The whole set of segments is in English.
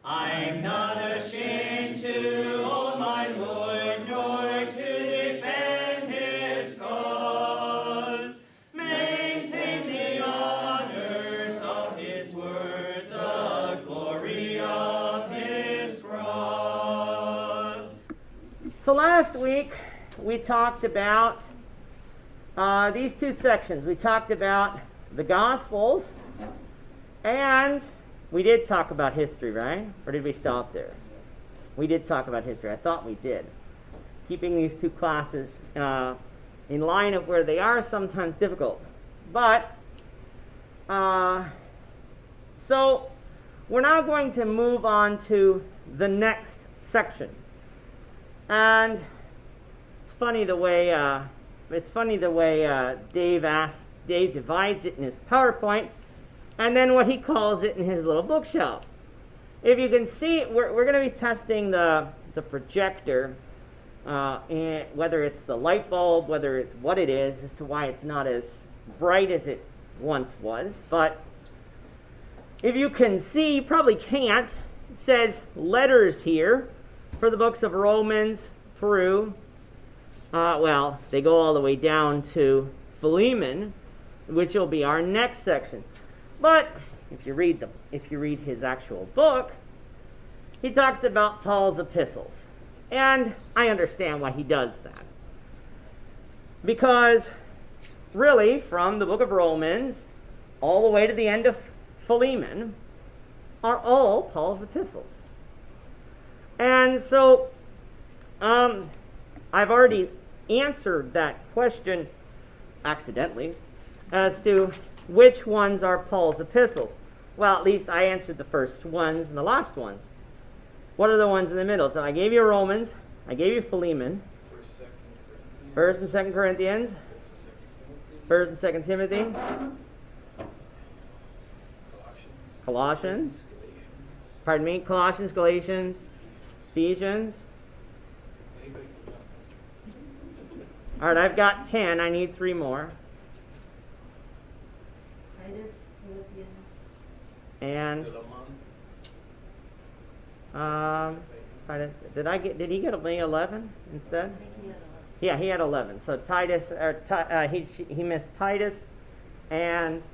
I'm not ashamed to own my Lord, nor to defend his cause. Maintain the honors of his word, the glory of his cross. So last week we talked about these two sections. We talked about the Gospels, and we did talk about history, right? Or did we stop there? We did talk about history. I thought we did. Keeping these two classes in line of where they are is sometimes difficult. But, so we're now going to move on to the next section. And it's funny the way Dave divides it in his PowerPoint, and then what he calls it in his little bookshelf. If you can see, we're going to be testing the projector, and whether it's the light bulb, whether it's what it is, as to why it's not as bright as it once was. But if you can see, you probably can't, it says letters here for the books of Romans through, they go all the way down to Philemon, which will be our next section. But if you read his actual book, he talks about Paul's epistles. And I understand why he does that. Because really, from the book of Romans all the way to the end of Philemon are all Paul's epistles. And so I've already answered that question accidentally as to which ones are Paul's epistles. Well, at least I answered the first ones and the last ones. What are the ones in the middle? So I gave you Romans, I gave you Philemon, 1st and 2nd Corinthians, 1st and 2nd Timothy, Colossians, Galatians, Ephesians. All right, I've got 10. I need 3 more. Titus, Philippians. And did he get 11 instead? Yeah, he had 11. So Titus, he missed Titus, and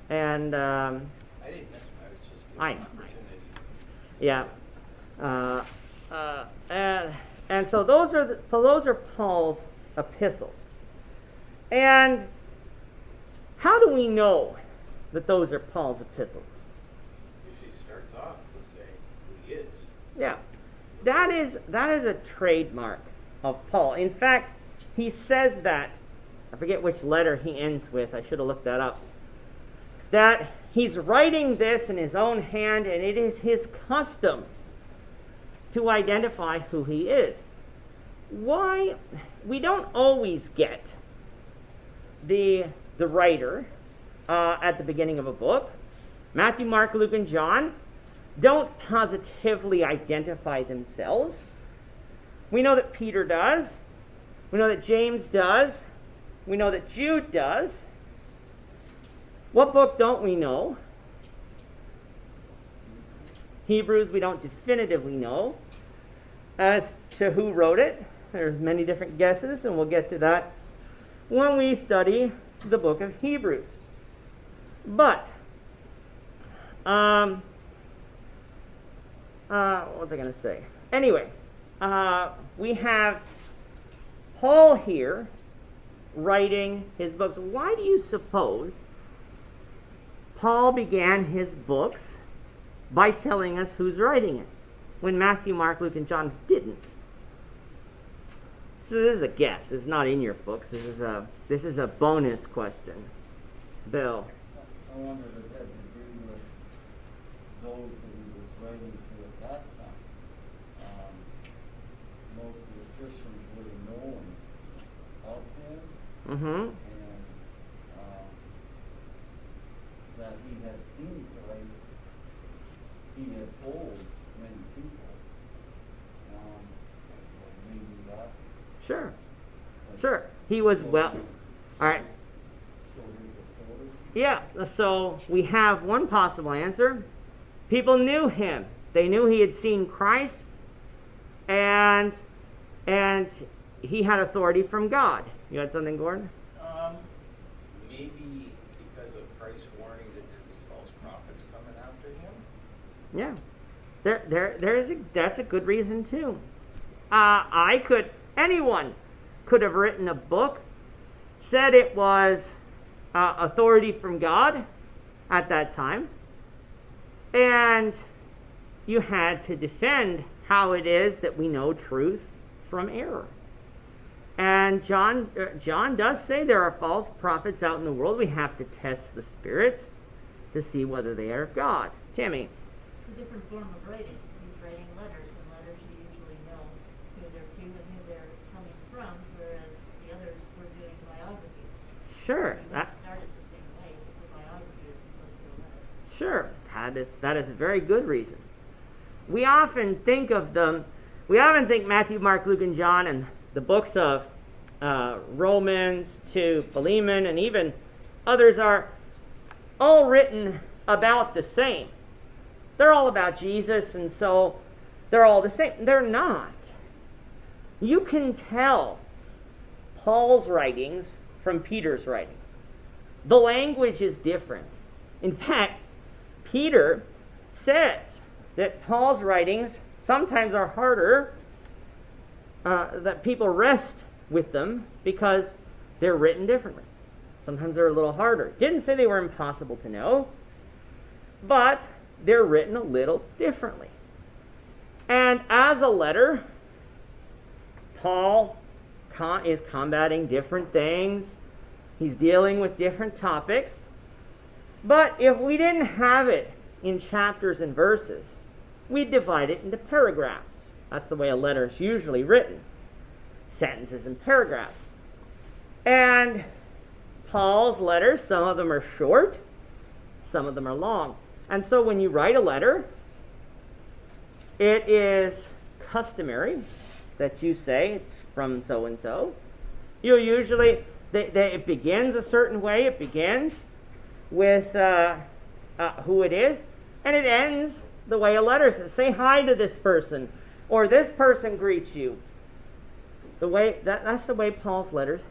I didn't miss him. I was just I know. Yeah. And so those are Paul's epistles. And how do we know that those are Paul's epistles? If he starts off with saying who he is. Yeah. That is a trademark of Paul. In fact, he says that, I forget which letter he ends with, I should have looked that up, that he's writing this in his own hand, and it is his custom to identify who he is. Why? We don't always get the writer at the beginning of a book. Matthew, Mark, Luke, and John don't positively identify themselves. We know that Peter does. We know that James does. We know that Jude does. What book don't we know? Hebrews, we don't definitively know as to who wrote it. There's many different guesses, and we'll get to that when we study the book of Hebrews. But, what was I going to say? Anyway, we have Paul here writing his books. Why do you suppose Paul began his books by telling us who's writing it, when Matthew, Mark, Luke, and John didn't? So this is a guess. It's not in your books. This is a bonus question. Bill. I wonder if it had to do with those that he was writing to at that time. Most of the Christians would have known of him, and that he had seen Christ. He had told many people. Maybe that. Sure. He was well. All right. Yeah, so we have one possible answer. People knew him They knew he had seen Christ, and he had authority from God. You had something, Gordon? Maybe because of Christ's warning that there'd be false prophets coming after him. Yeah. That's a good reason too. Anyone could have written a book, said it was authority from God at that time, and you had to defend how it is that we know truth from error. And John does say there are false prophets out in the world. We have to test the spirits to see whether they are of God. Tammy. It's a different form of writing. He's writing letters, and letters you usually know who they're to and who they're coming from, whereas the others were doing biographies. Sure. You would start it the same way. It's a biography as opposed to a letter. Sure. That is a very good reason. We often think Matthew, Mark, Luke, and John, and the books of Romans to Philemon, and even others are all written about the same. They're all about Jesus, and so they're all the same. They're not. You can tell Paul's writings from Peter's writings. The language is different. In fact, Peter says that Paul's writings sometimes are harder, that people rest with them because they're written differently. Sometimes they're a little harder. Didn't say they were impossible to know, but they're written a little differently. And as a letter, Paul is combating different things. He's dealing with different topics. But if we didn't have it in chapters and verses, we'd divide it into paragraphs. That's the way a letter is usually written. Sentences and paragraphs. And Paul's letters, some of them are short, some of them are long. And so when you write a letter, it is customary that you say it's from so-and-so. You usually, it begins a certain way. It begins with who it is, and it ends the way a letter says. Say hi to this person, or this person greets you. That's the way Paul's letters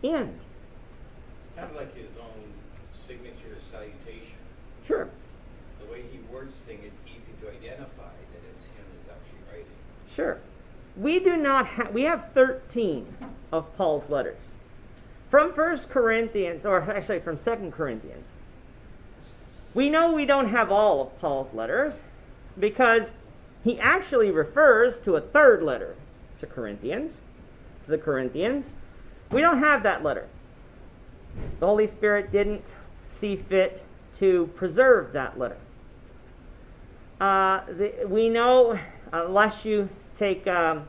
end. It's kind of like his own signature salutation. Sure. The way he words things, it's easy to identify that it's him that's actually writing. Sure. We have 13 of Paul's letters. From 1 Corinthians, or actually from 2 Corinthians. We know we don't have all of Paul's letters because he actually refers to a third letter to the Corinthians. We don't have that letter. The Holy Spirit didn't see fit to preserve that letter. We know, unless you take the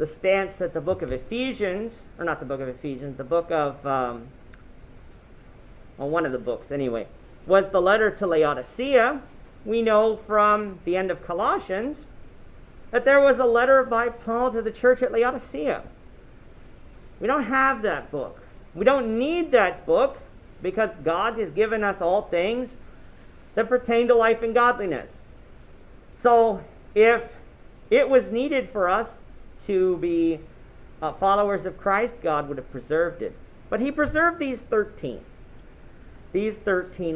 stance that the book of Ephesians, or not the book of Ephesians, the book of, one of the books anyway, was the letter to Laodicea. We know from the end of Colossians that there was a letter by Paul to the church at Laodicea. We don't have that book. We don't need that book because God has given us all things that pertain to life and godliness. So if it was needed for us to be followers of Christ, God would have preserved it. But he preserved these 13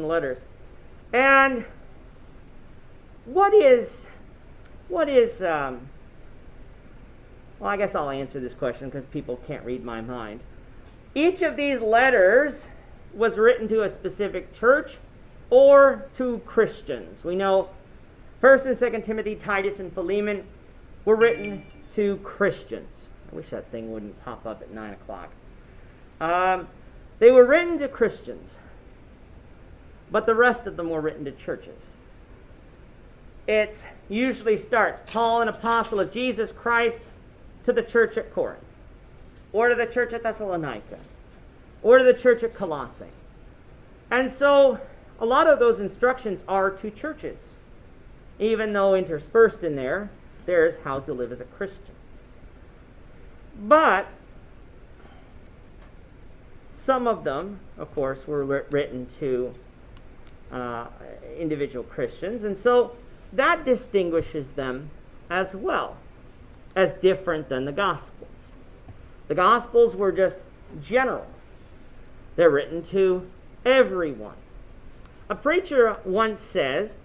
letters. And what is well, I guess I'll answer this question because people can't read my mind. Each of these letters was written to a specific church or to Christians. We know 1st and 2nd Timothy, Titus, and Philemon were written to Christians. I wish that thing wouldn't pop up at 9 o'clock. They were written to Christians, but the rest of them were written to churches. It usually starts, Paul, an apostle of Jesus Christ, to the church at Corinth, or to the church at Thessalonica, or to the church at Colossae. And so a lot of those instructions are to churches, even though interspersed in there's how to live as a Christian. But some of them, of course, were written to individual Christians. And so that distinguishes them as well as different than the Gospels. The Gospels were just general. They're written to everyone. A preacher once said,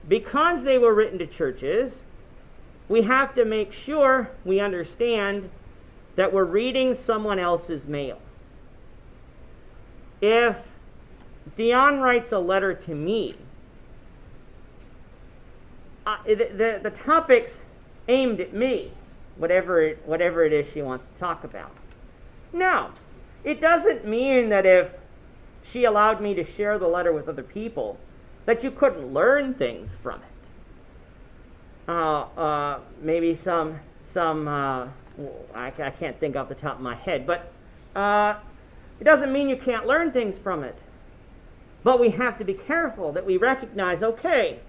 because they were written to churches, we have to make sure we understand that we're reading someone else's mail. If Dion writes a letter to me, the topic's aimed at me, whatever it is she wants to talk about. Now, it doesn't mean that if she allowed me to share the letter with other people, that you couldn't learn things from it. Maybe some I can't think off the top of my head, but it doesn't mean you can't learn things from it. But we have to be careful that we recognize, okay,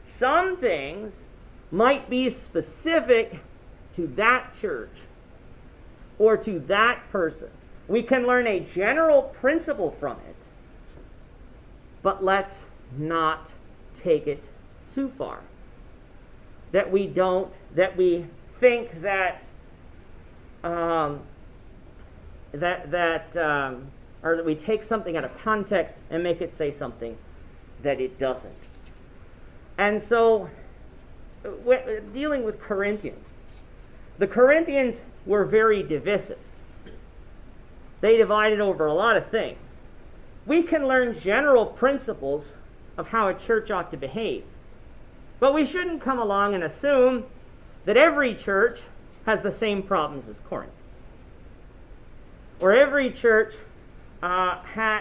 some things might be specific to that church or to that person. We can learn a general principle from it, but let's not take it too far. That we think that or that we take something out of context and make it say something that it doesn't. And so, dealing with Corinthians, the Corinthians were very divisive. They divided over a lot of things. We can learn general principles of how a church ought to behave, but we shouldn't come along and assume that every church has the same problems as Corinth, or every church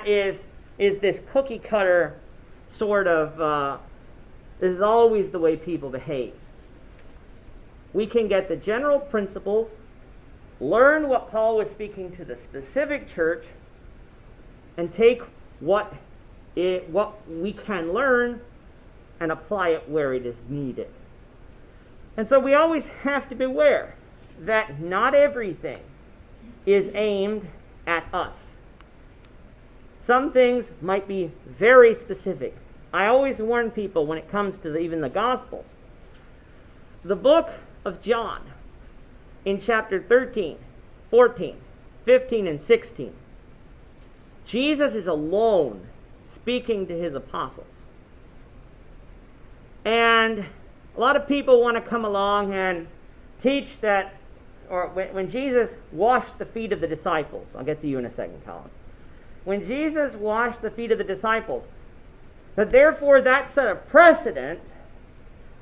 is this cookie cutter sort of, this is always the way people behave. We can get the general principles, learn what Paul was speaking to the specific church, and take what we can learn and apply it where it is needed. And so we always have to beware that not everything is aimed at us. Some things might be very specific. I always warn people when it comes to even the Gospels. The book of John, in chapter 13, 14, 15, and 16, Jesus is alone speaking to his apostles. And a lot of people want to come along and teach that, or when Jesus washed the feet of the disciples, I'll get to you in a second, Colin. When Jesus washed the feet of the disciples, that therefore that set a precedent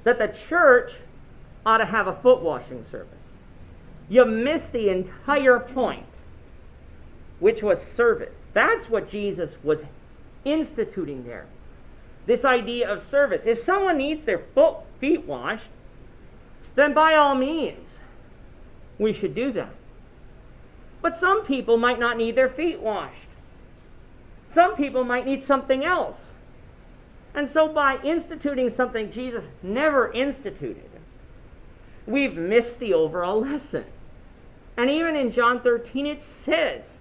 that the church ought to have a foot washing service. You miss the entire point, which was service. That's what Jesus was instituting there. This idea of service. If someone needs their feet washed, then by all means, we should do that. But some people might not need their feet washed. Some people might need something else. And so by instituting something Jesus never instituted, we've missed the overall lesson. And even in John 13, it says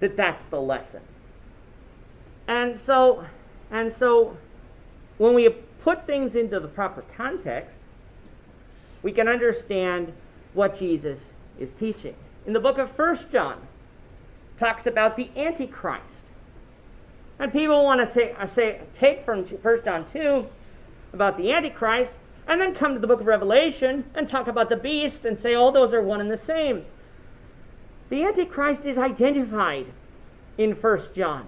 that that's the lesson. And so when we put things into the proper context, we can understand what Jesus is teaching. In the book of 1 John, it talks about the Antichrist. And people want to take from 1 John 2 about the Antichrist, and then come to the book of Revelation and talk about the beast and say all those are one and the same. The Antichrist is identified in 1 John.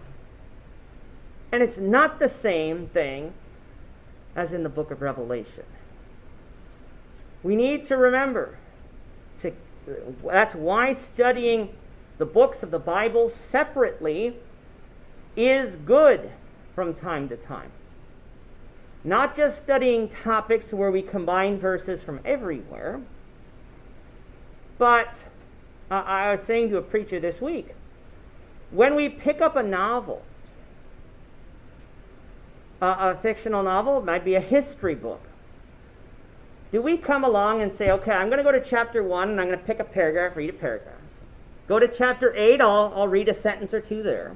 And it's not the same thing as in the book of Revelation. We need to remember, that's why studying the books of the Bible separately is good from time to time. Not just studying topics where we combine verses from everywhere, but I was saying to a preacher this week, when we pick up a novel, a fictional novel, it might be a history book, do we come along and say, okay, I'm going to go to chapter 1 and I'm going to pick a paragraph, read a paragraph. Go to chapter 8, I'll read a sentence or two there.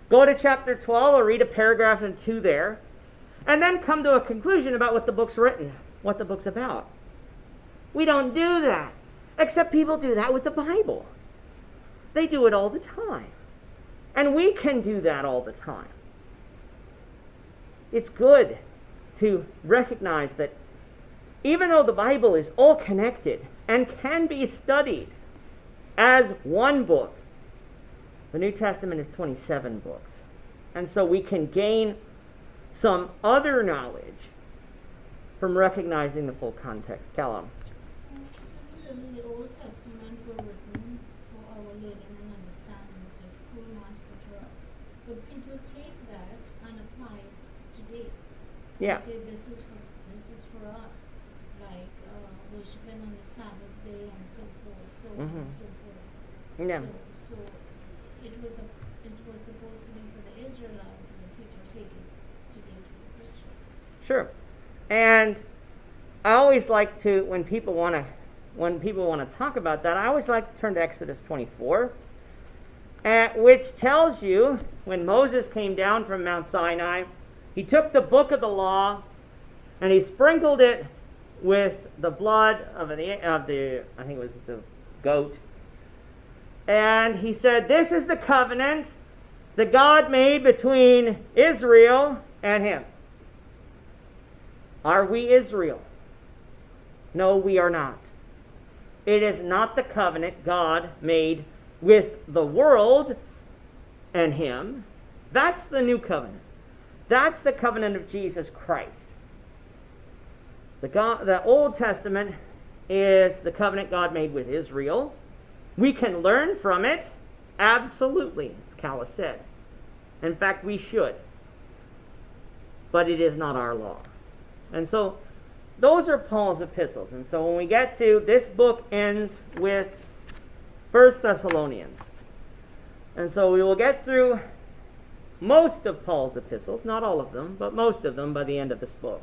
Go to chapter 12, I'll read a paragraph or two there. and then come to a conclusion about what the book's written, what the book's about. We don't do that, except people do that with the Bible. They do it all the time. And we can do that all the time. It's good to recognize that even though the Bible is all connected and can be studied as one book, the New Testament is 27 books. And so we can gain some other knowledge from recognizing the full context. Callum. Similarly, the Old Testament were written for our learning and understanding. It's a schoolmaster to us. But people take that and apply it today. Yeah. And say this is for us, like worshiping on the Sabbath day and so forth, so on and so forth. Yeah. So it was supposed to be for the Israelites, and people take it today for the Christians. Sure. And I always like to, when people want to talk about that, I always like to turn to Exodus 24, which tells you when Moses came down from Mount Sinai, he took the book of the law and he sprinkled it with the blood of the I think it was the goat. And he said, "This is the covenant that God made between Israel and him." Are we Israel? No, we are not. It is not the covenant God made with the world and him. That's the new covenant. That's the covenant of Jesus Christ. The Old Testament is the covenant God made with Israel. We can learn from it, absolutely, as Calla said. In fact, we should. But it is not our law. And so, those are Paul's epistles. And so when we get to, this book ends with 1 Thessalonians. And so we will get through most of Paul's epistles, not all of them, but most of them by the end of this book.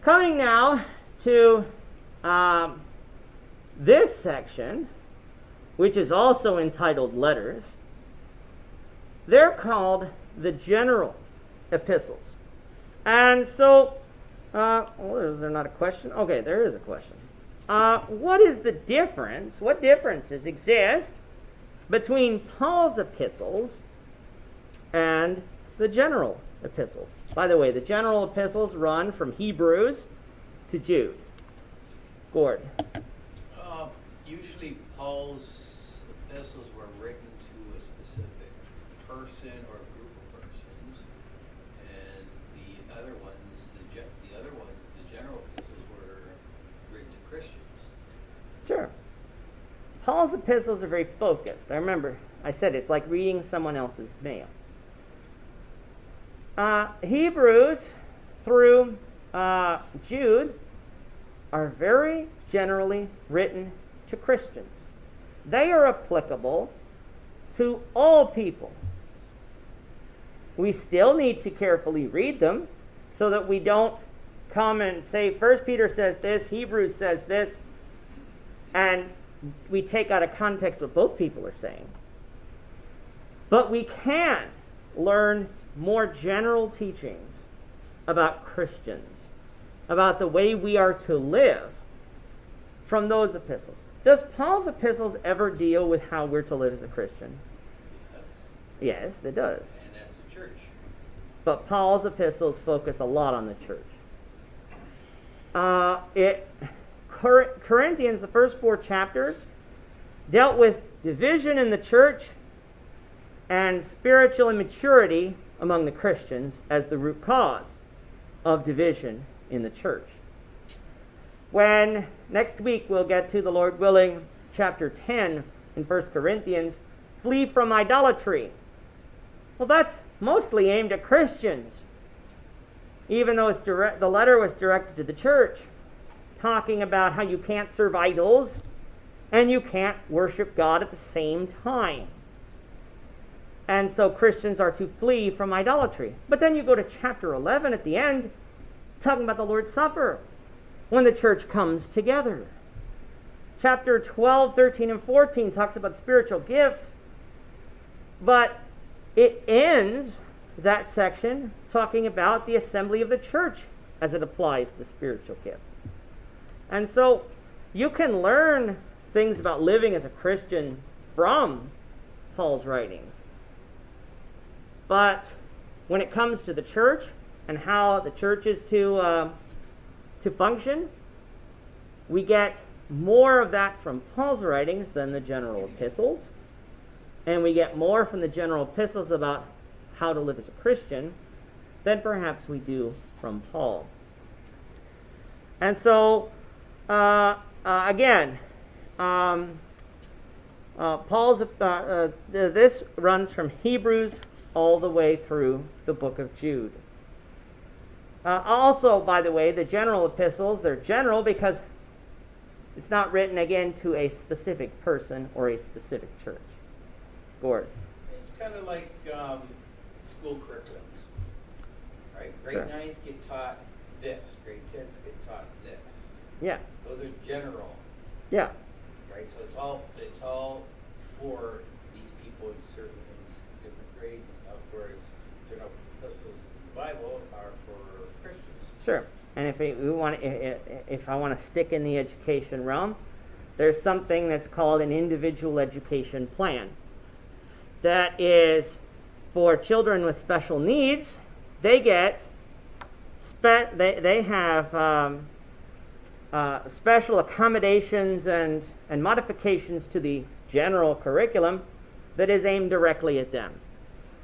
Coming now to this section, which is also entitled Letters, they're called the general epistles. And so, is there not a question? Okay, there is a question. What is the difference? What differences exist between Paul's epistles and the general epistles? By the way, the general epistles run from Hebrews to Jude. Gord. Usually Paul's epistles were written to a specific person or a group of persons, and the other ones, the general epistles were written to Christians. Sure. Paul's epistles are very focused. I remember I said it's like reading someone else's mail. Hebrews through Jude are very generally written to Christians. They are applicable to all people. We still need to carefully read them so that we don't come and say 1 Peter says this, Hebrews says this, and we take out of context what both people are saying. But we can learn more general teachings about Christians, about the way we are to live from those epistles. Does Paul's epistles ever deal with how we're to live as a Christian? Yes. Yes, it does. And that's the church. But Paul's epistles focus a lot on the church. Corinthians, the first 4 chapters, dealt with division in the church and spiritual immaturity among the Christians as the root cause of division in the church. When next week we'll get to, the Lord willing, chapter 10 in 1 Corinthians, flee from idolatry. Well, that's mostly aimed at Christians, even though the letter was directed to the church, talking about how you can't serve idols and you can't worship God at the same time. And so Christians are to flee from idolatry. But then you go to chapter 11 at the end, it's talking about the Lord's Supper, when the church comes together. Chapter 12, 13, and 14 talks about spiritual gifts, but it ends that section talking about the assembly of the church as it applies to spiritual gifts. And so you can learn things about living as a Christian from Paul's writings. But when it comes to the church and how the church is to function, we get more of that from Paul's writings than the general epistles. And we get more from the general epistles about how to live as a Christian than perhaps we do from Paul. And so, again, Paul's this runs from Hebrews all the way through the book of Jude. Also, by the way, the general epistles, they're general because it's not written, again, to a specific person or a specific church. Gord. It's kind of like school curriculums, right? Grade Sure. 9s get taught this, grade 10s get taught this. Yeah. Those are general, Yeah. right? So it's all for these people in certain different grades and stuff, whereas general epistles in the Bible are for Christians. Sure. And if I want to stick in the education realm, there's something that's called an individual education plan. That is for children with special needs. They get they have special accommodations and modifications to the general curriculum that is aimed directly at them.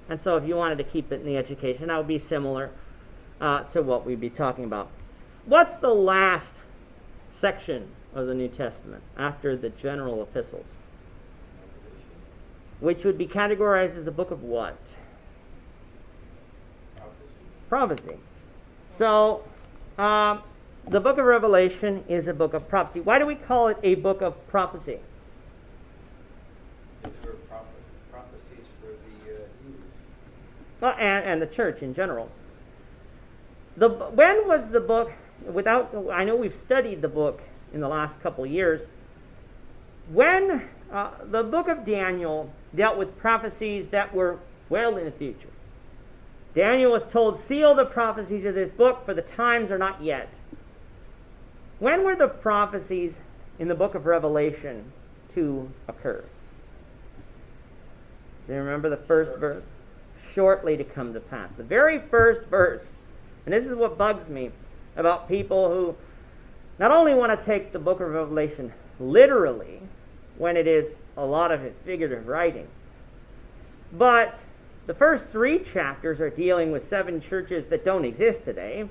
And so if you wanted to keep it in the education, that would be similar to what we'd be talking about. What's the last section of the New Testament after the general epistles? Which would be categorized as a book of what? Prophecy. So, the book of Revelation is a book of prophecy. Why do we call it a book of prophecy? There were prophecies for the Jews. Well, and the church in general. When was the book, I know we've studied the book in the last couple of years, when the book of Daniel dealt with prophecies that were well in the future. Daniel was told, seal the prophecies of this book, for the times are not yet. When were the prophecies in the book of Revelation to occur? Do you remember the first verse? Shortly to come to pass. The very first verse. And this is what bugs me about people who not only want to take the book of Revelation literally, when it is a lot of it figurative writing, but the first 3 chapters are dealing with 7 churches that don't exist today.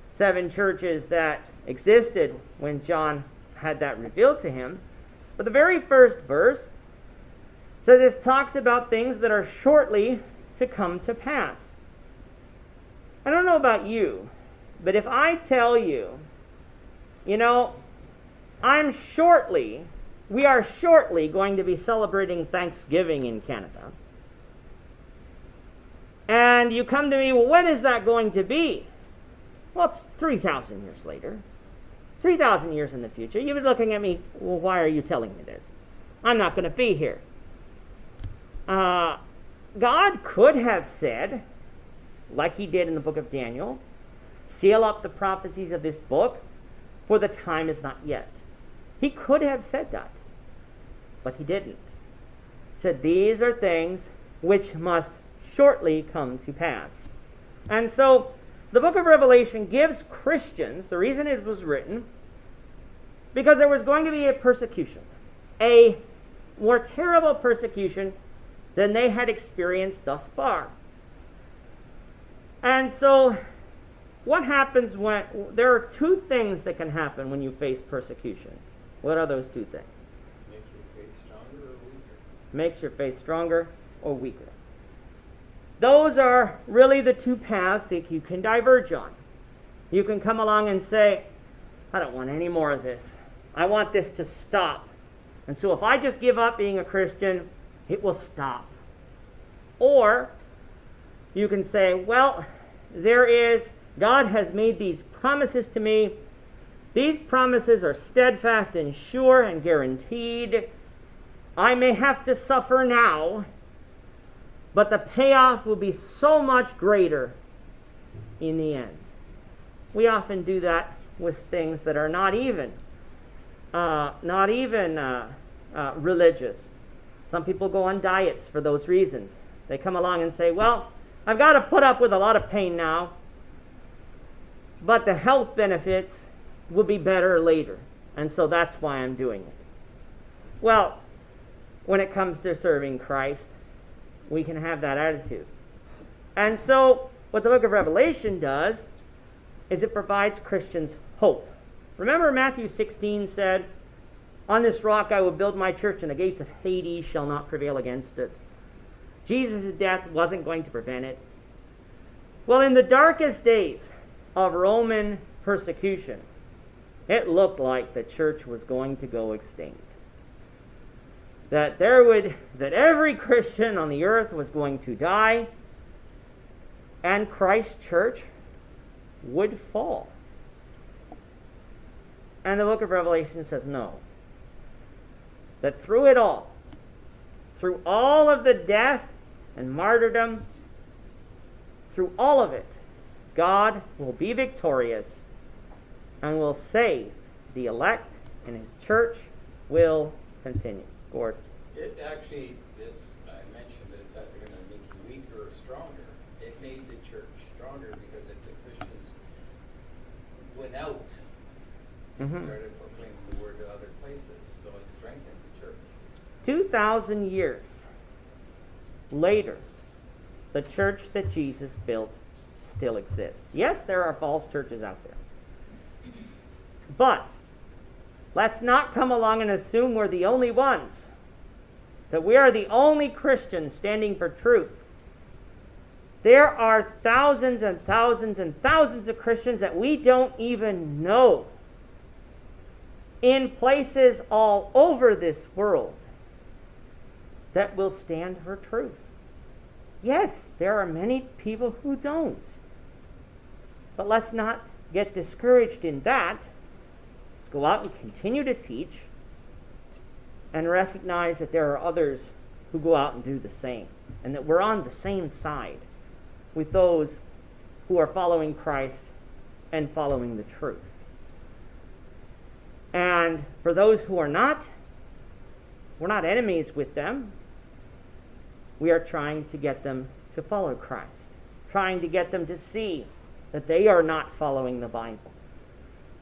7 churches that existed when John had that revealed to him. But the very first verse, so this talks about things that are shortly to come to pass. I don't know about you, but if I tell you, we are shortly going to be celebrating Thanksgiving in Canada. And you come to me, well, when is that going to be? Well, it's 3,000 years later. 3,000 years in the future. You've been looking at me, well, why are you telling me this? I'm not going to be here. God could have said, like he did in the book of Daniel, seal up the prophecies of this book, for the time is not yet. He could have said that, but he didn't. He said, these are things which must shortly come to pass. And so, the book of Revelation gives Christians, the reason it was written, because there was going to be a persecution, a more terrible persecution than they had experienced thus far. And so, what happens when, there are 2 things that can happen when you face persecution. What are those 2 things? Makes your faith stronger or weaker. Makes your faith stronger or weaker. Those are really the 2 paths that you can diverge on. You can come along and say, I don't want any more of this. I want this to stop. And so if I just give up being a Christian, it will stop. Or you can say, well, God has made these promises to me. These promises are steadfast and sure and guaranteed. I may have to suffer now, but the payoff will be so much greater in the end. We often do that with things that are not even religious. Some people go on diets for those reasons. They come along and say, well, I've got to put up with a lot of pain now, but the health benefits will be better later, and so that's why I'm doing it. Well, when it comes to serving Christ, we can have that attitude. And so what the book of Revelation does is it provides Christians hope. Remember Matthew 16 said, on this rock I will build my church, and the gates of Hades shall not prevail against it. Jesus' death wasn't going to prevent it. Well, in the darkest days of Roman persecution, it looked like the church was going to go extinct. That every Christian on the earth was going to die, and Christ's church would fall. And the book of Revelation says no. That through it all, through all of the death and martyrdom, through all of it, God will be victorious and will save the elect, and his church will continue. Gord. It actually, I mentioned that it's actually going to make you weaker or stronger. It made the church stronger because if the Christians went out and started proclaiming the word to other places, so it strengthened the church. 2,000 years later, the church that Jesus built still exists. Yes, there are false churches out there. But let's not come along and assume we're the only ones, that we are the only Christians standing for truth. There are thousands and thousands and thousands of Christians that we don't even know in places all over this world that will stand for truth. Yes, there are many people who don't. But let's not get discouraged in that. Let's go out and continue to teach and recognize that there are others who go out and do the same, and that we're on the same side with those who are following Christ and following the truth. And for those who are not, we're not enemies with them. We are trying to get them to follow Christ, trying to get them to see that they are not following the Bible.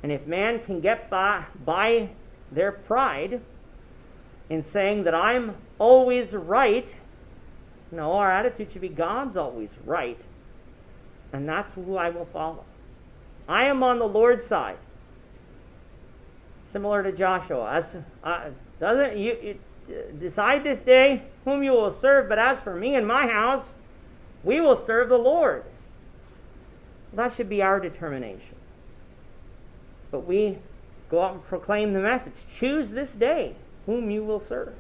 And if man can get by their pride in saying that I'm always right, no, our attitude should be God's always right. And that's who I will follow. I am on the Lord's side. Similar to Joshua. Doesn't you decide this day whom you will serve, but as for me and my house, we will serve the Lord. That should be our determination. But we go out and proclaim the message. Choose this day whom you will serve.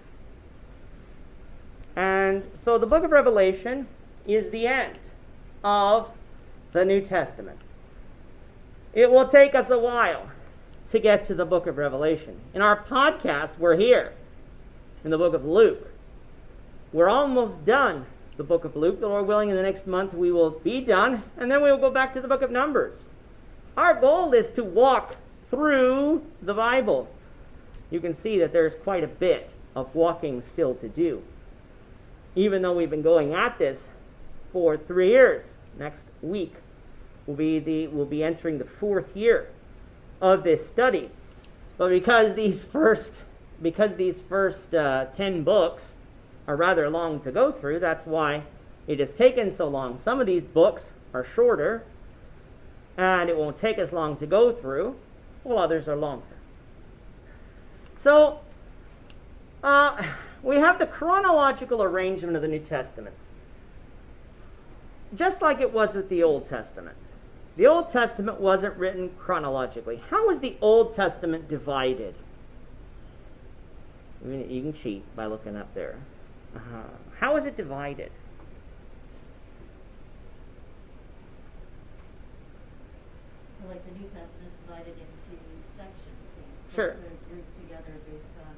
And so the book of Revelation is the end of the New Testament. It will take us a while to get to the book of Revelation. In our podcast, we're here in the book of Luke. We're almost done the book of Luke. The Lord willing, in the next month we will be done, and then we will go back to the book of Numbers. Our goal is to walk through the Bible. You can see that there's quite a bit of walking still to do. Even though we've been going at this for 3 years. Next week we'll be entering the 4th year of this study. But because these first 10 books are rather long to go through, that's why it has taken so long. Some of these books are shorter, and it won't take as long to go through, while others are longer. So, we have the chronological arrangement of the New Testament, just like it was with the Old Testament. The Old Testament wasn't written chronologically. How was the Old Testament divided? You can cheat by looking up there. How is it divided? Like the New Testament is divided into sections. And Sure. books are grouped together based on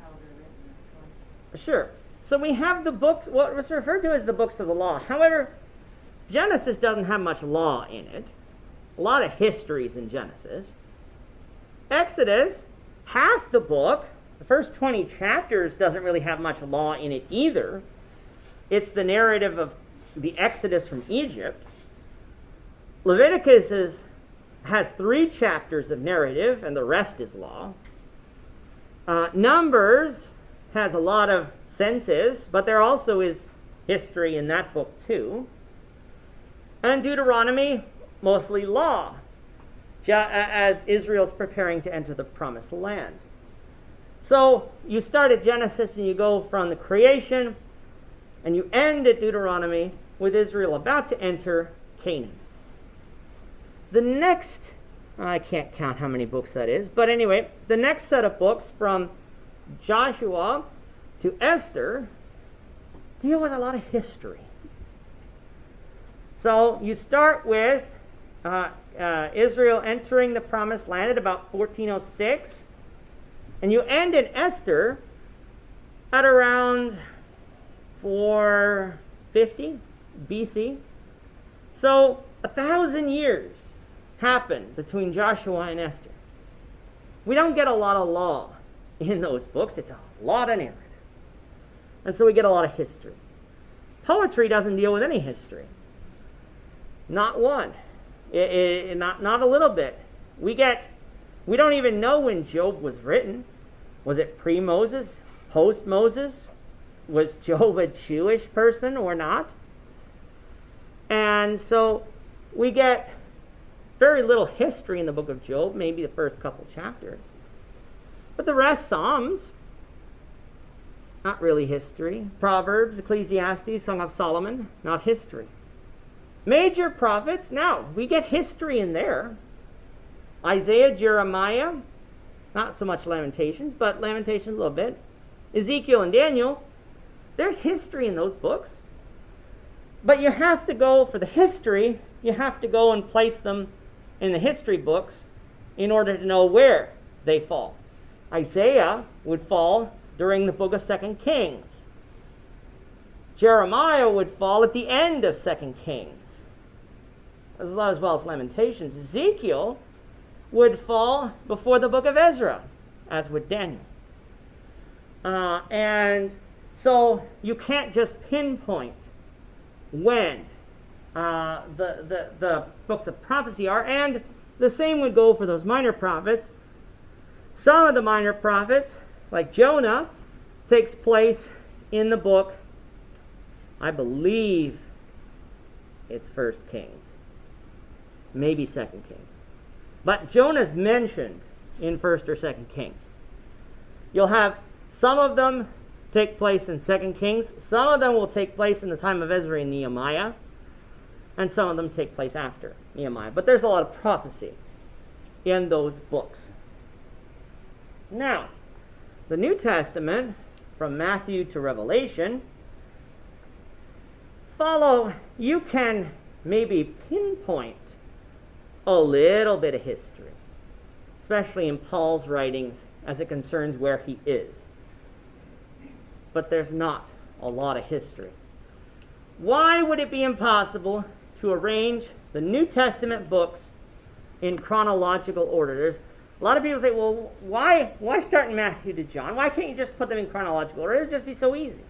how they're written. Sure. So we have the books, what was referred to as the books of the law. However, Genesis doesn't have much law in it. A lot of histories in Genesis. Exodus, half the book, the first 20 chapters, doesn't really have much law in it either. It's the narrative of the Exodus from Egypt. Leviticus has 3 chapters of narrative, and the rest is law. Numbers has a lot of senses, but there also is history in that book too. And Deuteronomy, mostly law, as Israel's preparing to enter the promised land. So you start at Genesis and you go from the creation, and you end at Deuteronomy with Israel about to enter Canaan. The next, I can't count how many books that is, but anyway, the next set of books from Joshua to Esther deal with a lot of history. So you start with Israel entering the promised land at about 1406, and you end in Esther at around 450 BC. So 1,000 years happened between Joshua and Esther. We don't get a lot of law in those books. It's a lot of narrative. And so we get a lot of history. Poetry doesn't deal with any history. Not one. Not a little bit. We don't even know when Job was written. Was it pre-Moses? Post-Moses? Was Job a Jewish person or not? And so we get very little history in the book of Job, maybe the first couple chapters. But the rest, Psalms, not really history. Proverbs, Ecclesiastes, Song of Solomon, not history. Major prophets, now, we get history in there. Isaiah, Jeremiah, not so much Lamentations, but Lamentations a little bit. Ezekiel and Daniel, there's history in those books. But you have to go, for the history, you have to go and place them in the history books in order to know where they fall. Isaiah would fall during the book of 2 Kings. Jeremiah would fall at the end of 2 Kings, as well as Lamentations. Ezekiel would fall before the book of Ezra, as would Daniel. And so you can't just pinpoint when the books of prophecy are, and the same would go for those minor prophets. Some of the minor prophets, like Jonah, takes place in the book, I believe it's 1 Kings, maybe 2 Kings. But Jonah's mentioned in 1 or 2 Kings. You'll have some of them take place in 2 Kings. Some of them will take place in the time of Ezra and Nehemiah. And some of them take place after Nehemiah. But there's a lot of prophecy in those books. Now, the New Testament, from Matthew to Revelation, you can maybe pinpoint a little bit of history, especially in Paul's writings as it concerns where he is. But there's not a lot of history. Why would it be impossible to arrange the New Testament books in chronological order? A lot of people say, well, why start in Matthew to John? Why can't you just put them in chronological order? It would just be so easy.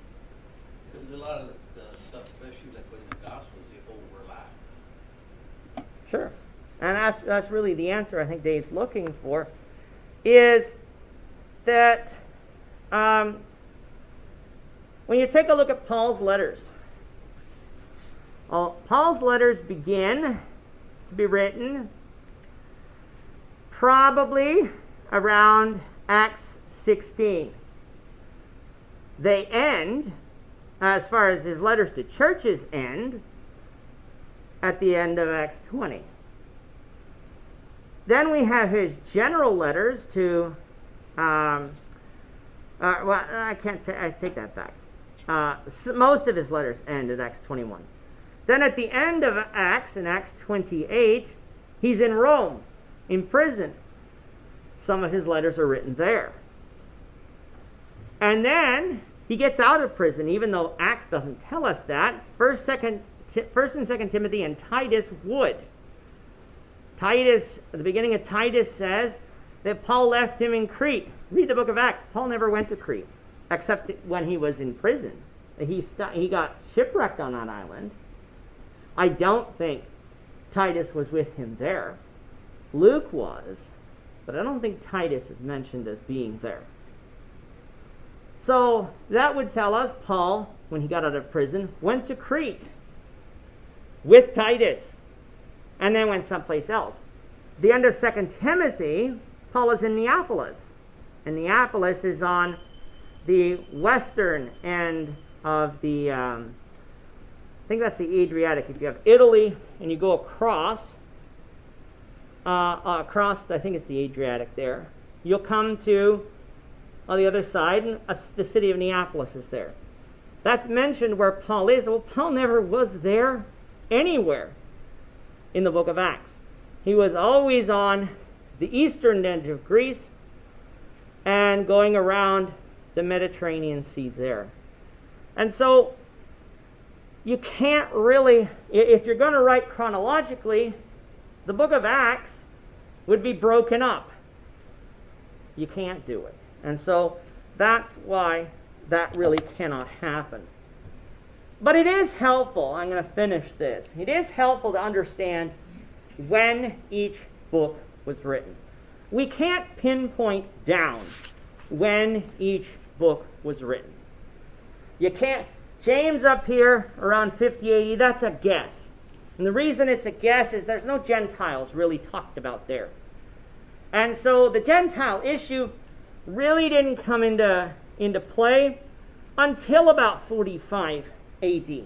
Because a lot of the stuff, especially like with the Gospels, they overlap. Sure. And that's really the answer I think Dave's looking for, is that when you take a look at Paul's letters, Paul's letters begin to be written probably around Acts 16. They end, as far as his letters to churches end, at the end of Acts 20. Then we have his general letters to, I take that back. Most of his letters end at Acts 21. Then at the end of Acts, in Acts 28, he's in Rome, in prison. Some of his letters are written there. And then he gets out of prison, even though Acts doesn't tell us that. First and 2 Timothy and Titus would. Titus, at the beginning of Titus says that Paul left him in Crete. Read the book of Acts. Paul never went to Crete, except when he was in prison. He got shipwrecked on that island. I don't think Titus was with him there. Luke was, but I don't think Titus is mentioned as being there. So that would tell us Paul, when he got out of prison, went to Crete with Titus and then went someplace else. The end of 2 Timothy, Paul is in Neapolis. And Neapolis is on the western end of the, I think that's the Adriatic. If you have Italy and you go across, I think it's the Adriatic there, you'll come to, on the other side, and the city of Neapolis is there. That's mentioned where Paul is. Well, Paul never was there anywhere in the book of Acts. He was always on the eastern end of Greece and going around the Mediterranean Sea there. And so you can't really, if you're going to write chronologically, the book of Acts would be broken up. You can't do it. And so that's why that really cannot happen. But it is helpful, I'm going to finish this. It is helpful to understand when each book was written. We can't pinpoint down when each book was written. You can't, James up here around 50 AD, that's a guess. And the reason it's a guess is there's no Gentiles really talked about there. And so the Gentile issue really didn't come into play until about 45 AD.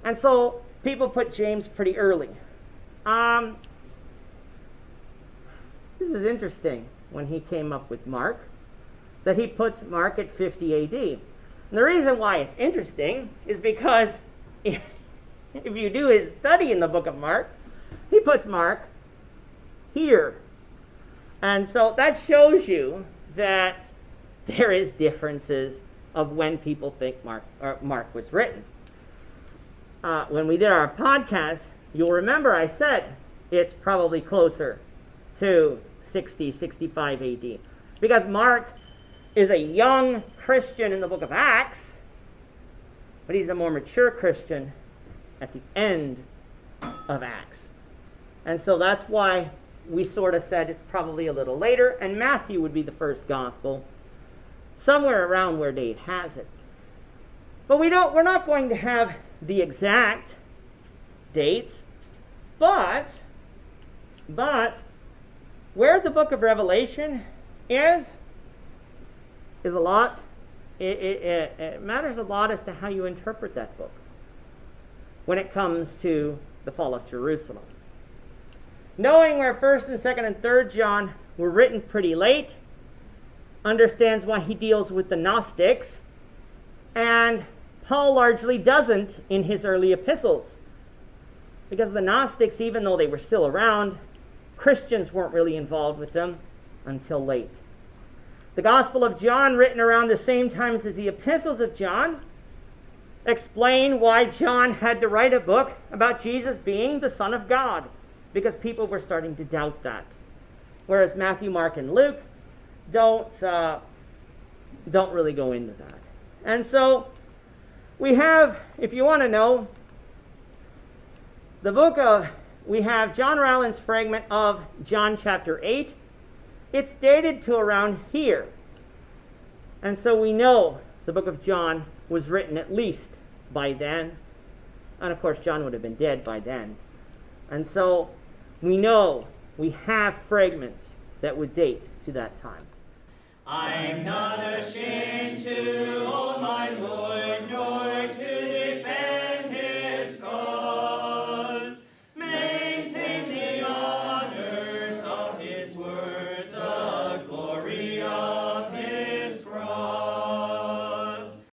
And so people put James pretty early. This is interesting when he came up with Mark, that he puts Mark at 50 AD. And the reason why it's interesting is because if you do his study in the book of Mark, he puts Mark here. And so that shows you that there is differences of when people think Mark was written. When we did our podcast, you'll remember I said it's probably closer to 60, 65 AD. Because Mark is a young Christian in the book of Acts, but he's a more mature Christian at the end of Acts. And so that's why we sort of said it's probably a little later, and Matthew would be the first gospel, somewhere around where Dave has it. But we're not going to have the exact dates, but where the book of Revelation is a lot, it matters a lot as to how you interpret that book when it comes to the fall of Jerusalem. Knowing where 1st and 2nd and 3rd John were written pretty late understands why he deals with the Gnostics, and Paul largely doesn't in his early epistles. Because the Gnostics, even though they were still around, Christians weren't really involved with them until late. The Gospel of John, written around the same times as the epistles of John, explain why John had to write a book about Jesus being the Son of God, because people were starting to doubt that. Whereas Matthew, Mark, and Luke don't really go into that. And so we have, if you want to know, we have John Ryland's fragment of John chapter 8. It's dated to around here. And so we know the book of John was written at least by then. And of course, John would have been dead by then. And so we know we have fragments that would date to that time. I'm not ashamed to own my Lord, nor to